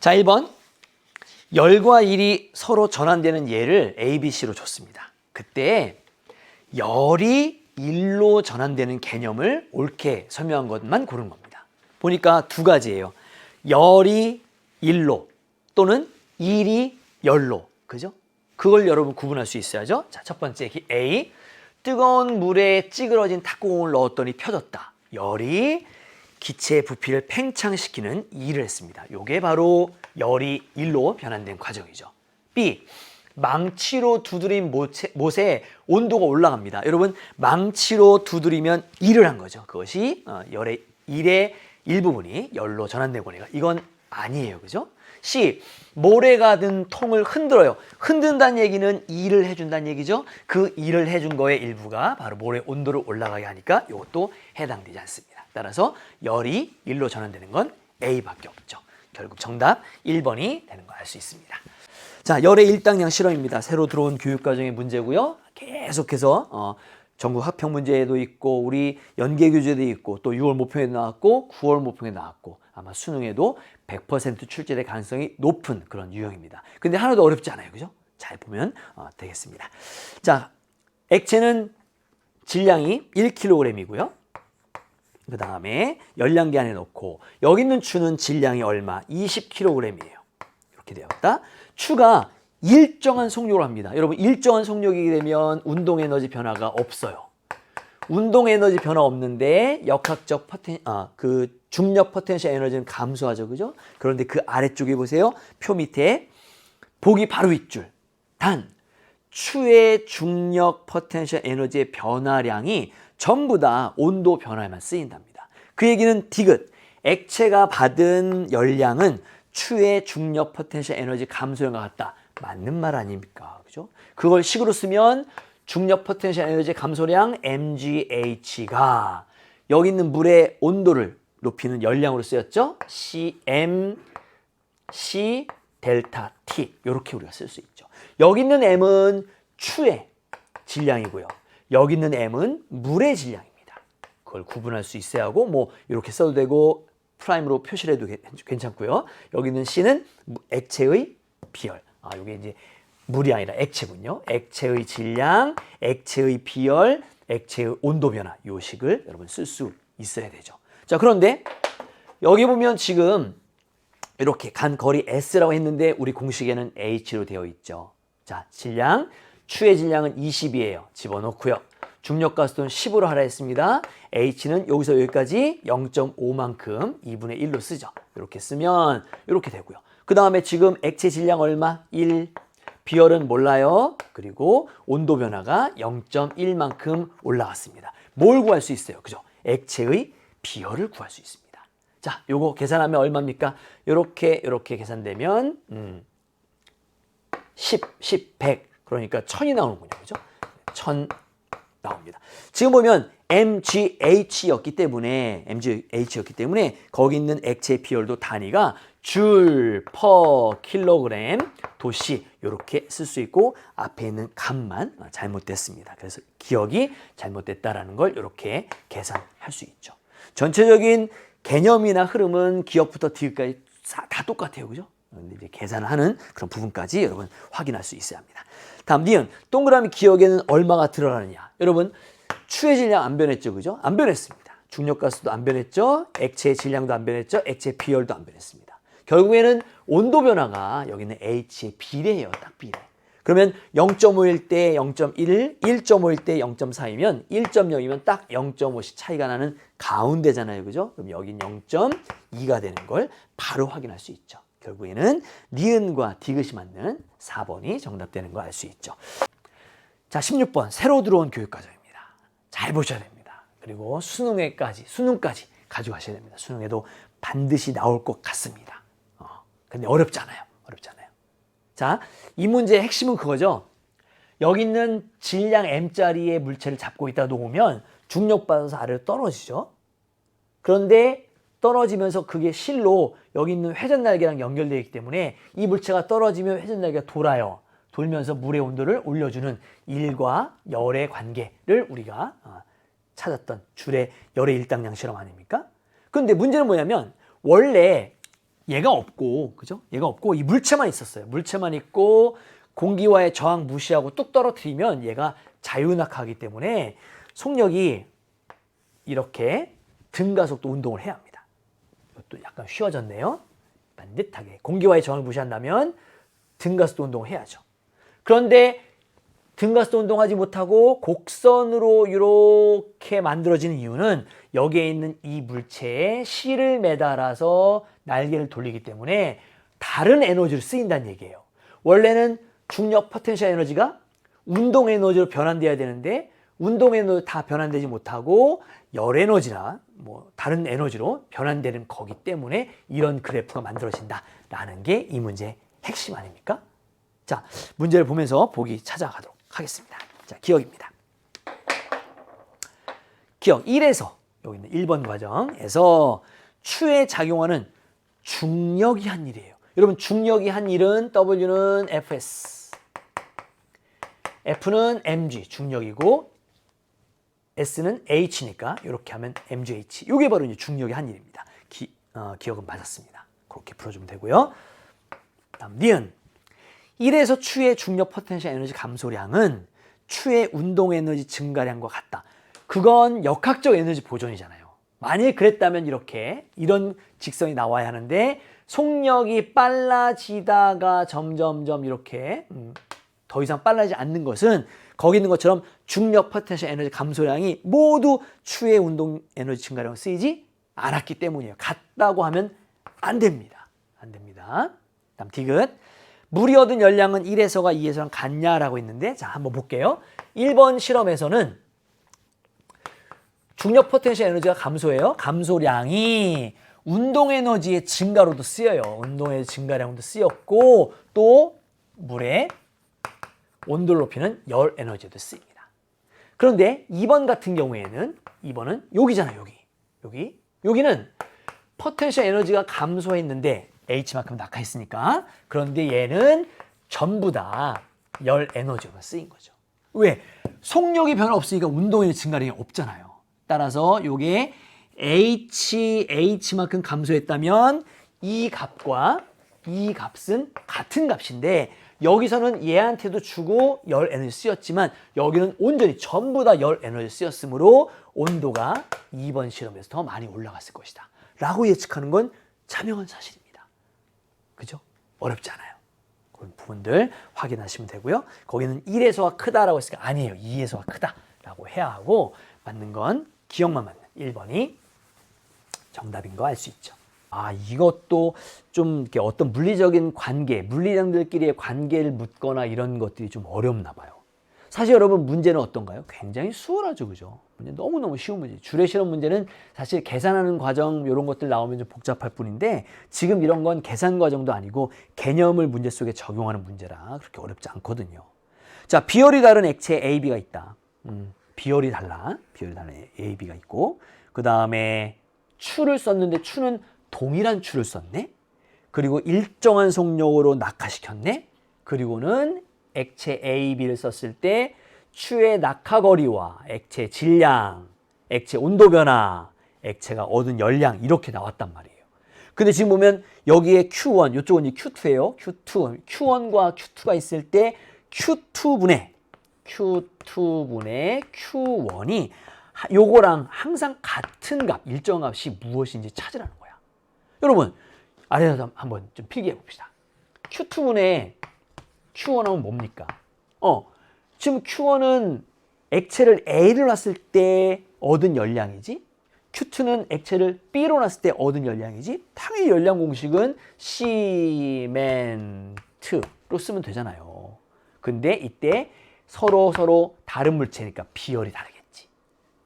자, 1번. 열과 일이 서로 전환되는 예를 A, B, C로 줬습니다. 그때 열이 일로 전환되는 개념을 옳게 설명한 것만 고른 겁니다. 보니까 두 가지예요. 열이 일로 또는 일이 열로. 그죠? 그걸 여러분 구분할 수 있어야죠. 자, 첫 번째 A. 뜨거운 물에 찌그러진 탁구공을 넣었더니 펴졌다. 열이 기체의 부피를 팽창시키는 일을 했습니다. 이게 바로 열이 일로 변환된 과정이죠. B. 망치로 두드린 못에 온도가 올라갑니다. 여러분, 망치로 두드리면 일을 한 거죠. 그것이 열의 일의 일부분이 열로 전환된 거니까 이건 아니에요. 그죠? C. 모래가 든 통을 흔들어요. 흔든다는 얘기는 일을 해준다는 얘기죠. 그 일을 해준 거의 일부가 바로 모래 온도를 올라가게 하니까 이것도 해당되지 않습니다. 따라서 열이 일로 전환되는 건 A밖에 없죠. 결국 정답 1번이 되는 거 알 수 있습니다. 자, 열의 일당량 실험입니다. 새로 들어온 교육과정의 문제고요. 계속해서 전국 합평 문제에도 있고 우리 연계 교재도 있고 또 6월 모평에도 나왔고 9월 모평에 나왔고 아마 수능에도 100% 출제될 가능성이 높은 그런 유형입니다. 근데 하나도 어렵지 않아요. 그죠? 잘 보면 되겠습니다. 자, 액체는 질량이 1kg이고요. 그 다음에 열량기 안에 넣고 여기 있는 추는 질량이 얼마? 20kg이에요. 이렇게 되었다. 추가 일정한 속력을 합니다. 여러분, 일정한 속력이게 되면 운동 에너지 변화가 없어요. 운동 에너지 변화 없는데 역학적 중력 포텐셜 에너지는 감소하죠. 그죠? 그런데 그 아래쪽에 보세요. 표 밑에 보기 바로 윗줄. 단 추의 중력 포텐셜 에너지의 변화량이 전부 다 온도 변화에만 쓰인답니다. 그 얘기는 디귿. 액체가 받은 열량은 추의 중력 포텐셜 에너지 감소량과 같다. 맞는 말 아닙니까? 그죠? 그걸 식으로 쓰면 중력 포텐셜 에너지 감소량 mgH가 여기 있는 물의 온도를 높이는 열량으로 쓰였죠? cm c 델타 t 이렇게 우리가 쓸 수 있죠. 여기 있는 m은 추의 질량이고요. 여기 있는 m은 물의 질량입니다. 그걸 구분할 수 있어야 하고 뭐 이렇게 써도 되고 프라임으로 표시를 해도 괜찮고요. 여기 있는 c는 액체의 비열. 이게 이제 물이 아니라 액체군요. 액체의 질량, 액체의 비열, 액체의 온도 변화 이 식을 여러분 쓸 수 있어야 되죠. 자, 그런데 여기 보면 지금 이렇게 간 거리 S라고 했는데 우리 공식에는 H로 되어 있죠. 자, 질량, 추의 질량은 20이에요. 집어넣고요. 중력 가속도는 10으로 하라 했습니다. H는 여기서 여기까지 0.5만큼 2분의 1로 쓰죠. 이렇게 쓰면 이렇게 되고요. 그 다음에 지금 액체 질량 얼마? 1. 비열은 몰라요. 그리고 온도 변화가 0.1만큼 올라갔습니다. 뭘 구할 수 있어요? 그죠? 액체의 비열을 구할 수 있습니다. 자, 요거 계산하면 얼마입니까? 요렇게 계산되면 10, 100. 그러니까 1000이 나오는군요. 그죠? 1000 나옵니다. 지금 보면 MGH였기 때문에 거기 있는 액체 비열도 단위가 줄, 퍼, 킬로그램, 도시 이렇게 쓸 수 있고 앞에 있는 값만 잘못됐습니다. 그래서 기억이 잘못됐다라는 걸 이렇게 계산할 수 있죠. 전체적인 개념이나 흐름은 기억부터 디귿까지 다 똑같아요. 그죠? 그런데 이제 계산하는 그런 부분까지 여러분 확인할 수 있어야 합니다. 다음 니은 동그라미 기억에는 얼마가 들어가느냐. 여러분 추의 질량 안 변했죠. 그죠? 안 변했습니다. 중력 가스도 안 변했죠. 액체의 질량도 안 변했죠. 액체 비열도 안 변했습니다. 결국에는 온도 변화가 여기는 H의 비례예요. 딱 비례. 그러면 0.5일 때 0.1, 1.5일 때 0.4이면 1.0이면 딱 0.5씩 차이가 나는 가운데잖아요. 그죠? 그럼 여긴 0.2가 되는 걸 바로 확인할 수 있죠. 결국에는 니은과 디귿이 맞는 4번이 정답되는 거 알 수 있죠. 자, 16번 새로 들어온 교육과정입니다. 잘 보셔야 됩니다. 그리고 수능까지 가져가셔야 됩니다. 수능에도 반드시 나올 것 같습니다. 근데 어렵지 않아요. 자, 이 문제의 핵심은 그거죠. 여기 있는 질량 m짜리의 물체를 잡고 있다 놓으면 중력받아서 아래로 떨어지죠. 그런데 떨어지면서 그게 실로 여기 있는 회전날개랑 연결되어 있기 때문에 이 물체가 떨어지면 회전날개가 돌아요. 돌면서 물의 온도를 올려주는 일과 열의 관계를 우리가 찾았던 줄의 열의 일당량 실험 아닙니까? 그런데 문제는 뭐냐면 원래 얘가 없고, 그죠? 얘가 없고 이 물체만 있었어요. 물체만 있고 공기와의 저항 무시하고 뚝 떨어뜨리면 얘가 자유낙하기 때문에 속력이 이렇게 등가속도 운동을 해야 합니다. 이것도 약간 쉬워졌네요. 반듯하게 공기와의 저항을 무시한다면 등가속도 운동을 해야죠. 그런데 등가속도 운동하지 못하고 곡선으로 이렇게 만들어지는 이유는 여기에 있는 이 물체에 실을 매달아서 날개를 돌리기 때문에 다른 에너지를 쓰인다는 얘기예요. 원래는 중력 포텐셜 에너지가 운동 에너지로 변환돼야 되는데 운동 에너지 다 변환되지 못하고 열 에너지나 뭐 다른 에너지로 변환되는 거기 때문에 이런 그래프가 만들어진다라는 게 이 문제의 핵심 아닙니까? 자, 문제를 보면서 보기 찾아가도록 하겠습니다. 자, 기억입니다. 기억 1에서 여기 있는 1번 과정에서 추에 작용하는 중력이 한 일이에요. 여러분 중력이 한 일은 W는 Fs, F는 mg 중력이고 S는 h니까 이렇게 하면 mgh. 이게 바로 이제 중력이 한 일입니다. 기억은 맞았습니다. 그렇게 풀어주면 되고요. 다음 니은 1에서 추의 중력 포텐셜 에너지 감소량은 추의 운동 에너지 증가량과 같다. 그건 역학적 에너지 보존이잖아요. 만일 그랬다면 이런 직선이 나와야 하는데 속력이 빨라지다가 점점점 이렇게 더 이상 빨라지지 않는 것은 거기 있는 것처럼 중력 포텐셜 에너지 감소량이 모두 추의 운동 에너지 증가량으로 쓰이지 않았기 때문이에요. 같다고 하면 안 됩니다. 안 됩니다. 다음 디귿. 물이 얻은 열량은 1에서가 2에서랑 같냐라고 했는데 자 한번 볼게요. 1번 실험에서는 중력 포텐셜 에너지가 감소해요. 감소량이 운동 에너지의 증가로도 쓰여요. 운동 에너지 증가량도 쓰였고 또 물의 온도를 높이는 열 에너지도 쓰입니다. 그런데 2번 같은 경우에는 2번은 여기잖아요. 여기는 포텐셜 에너지가 감소했는데 H만큼 낙하했으니까 그런데 얘는 전부 다 열 에너지가 쓰인 거죠. 왜? 속력이 변화 없으니까 운동 에너지 증가량이 없잖아요. 따라서 요게 H만큼 감소했다면 이 값과 이 값은 같은 값인데 여기서는 얘한테도 주고 열 에너지 쓰였지만 여기는 온전히 전부 다 열 에너지 쓰였으므로 온도가 2번 실험에서 더 많이 올라갔을 것이다 라고 예측하는 건 자명한 사실입니다. 그죠? 어렵지 않아요. 그런 부분들 확인하시면 되고요. 거기는 1에서가 크다라고 했으니까 아니에요. 2에서가 크다라고 해야 하고 맞는 건 기억만 맞는 1번이 정답인 거 알 수 있죠. 아, 이것도 좀 이렇게 어떤 물리적인 관계, 물리량들끼리의 관계를 묻거나 이런 것들이 좀 어렵나 봐요. 사실 여러분 문제는 어떤가요? 굉장히 수월하죠, 그죠? 문제 너무너무 쉬운 문제. 주례 실험 문제는 사실 계산하는 과정 이런 것들 나오면 좀 복잡할 뿐인데 지금 이런 건 계산 과정도 아니고 개념을 문제 속에 적용하는 문제라 그렇게 어렵지 않거든요. 자, 비열이 다른 액체 A, B가 있다. 비열이 달라. 비열이 다른 A, B가 있고 그 다음에 추를 썼는데 추는 동일한 추를 썼네. 그리고 일정한 속력으로 낙하시켰네. 그리고는 액체 A, B를 썼을 때 추의 낙하거리와 액체 질량, 액체 온도 변화, 액체가 얻은 열량 이렇게 나왔단 말이에요. 근데 지금 보면 여기에 Q1, 이쪽은 Q2예요. Q1과 Q2가 있을 때 Q2분의 Q1이 요거랑 항상 같은 값, 일정 값이 무엇인지 찾으라는 거야. 여러분, 아래에서 한번 좀 필기해 봅시다. Q2분의 Q1하면 뭡니까? 지금 Q1은 액체를 A를 놨을 때 얻은 열량이지 Q2는 액체를 B로 놨을 때 얻은 열량이지 당연히 열량 공식은 시멘트로 쓰면 되잖아요. 근데 이때 서로 다른 물체니까 비열이 다르겠지.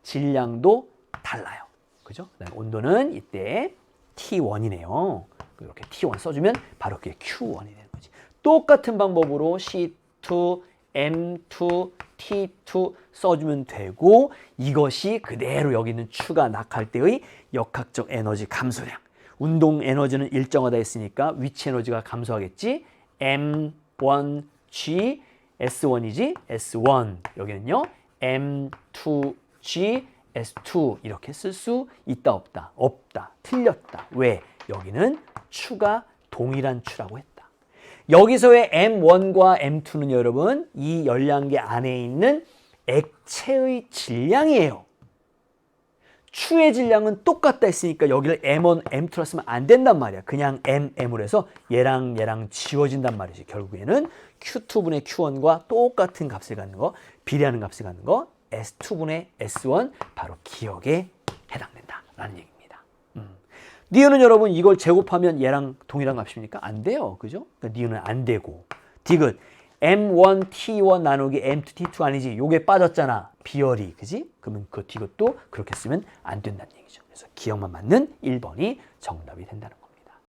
질량도 달라요. 그죠? 그다음에 온도는 이때 T1이네요. 이렇게 T1 써주면 바로 그게 Q1이 되는 거지. 똑같은 방법으로 C2, M2, T2 써주면 되고 이것이 그대로 여기 있는 추가 낙할 때의 역학적 에너지 감소량. 운동 에너지는 일정하다 했으니까 위치 에너지가 감소하겠지. M1G, S1이지. S1 여기는요. M2G, S2 이렇게 쓸 수 있다 없다? 없다. 틀렸다. 왜? 여기는 추가 동일한 추라고 했다. 여기서의 M1과 M2는 여러분 이 열량계 안에 있는 액체의 질량이에요. 추의 질량은 똑같다 했으니까 여기를 M1, M2라 쓰면 안 된단 말이야. 그냥 M으로 해서 얘랑 얘랑 지워진단 말이지. 결국에는 Q2분의 Q1과 똑같은 값을 갖는 거, 비례하는 값을 갖는 거, S2분의 S1 바로 기억에 해당된다라는 얘기입니다. 니은은 여러분 이걸 제곱하면 얘랑 동일한 값입니까? 안 돼요. 그죠? 그러니까 니은은 안 되고. 디귿 M1, T1 나누기 M2, T2 아니지? 요게 빠졌잖아. 비열이. 그지? 그러면 그 디귿도 그렇게 쓰면 안 된다는 얘기죠. 그래서 기억만 맞는 1번이 정답이 된다는 거예요.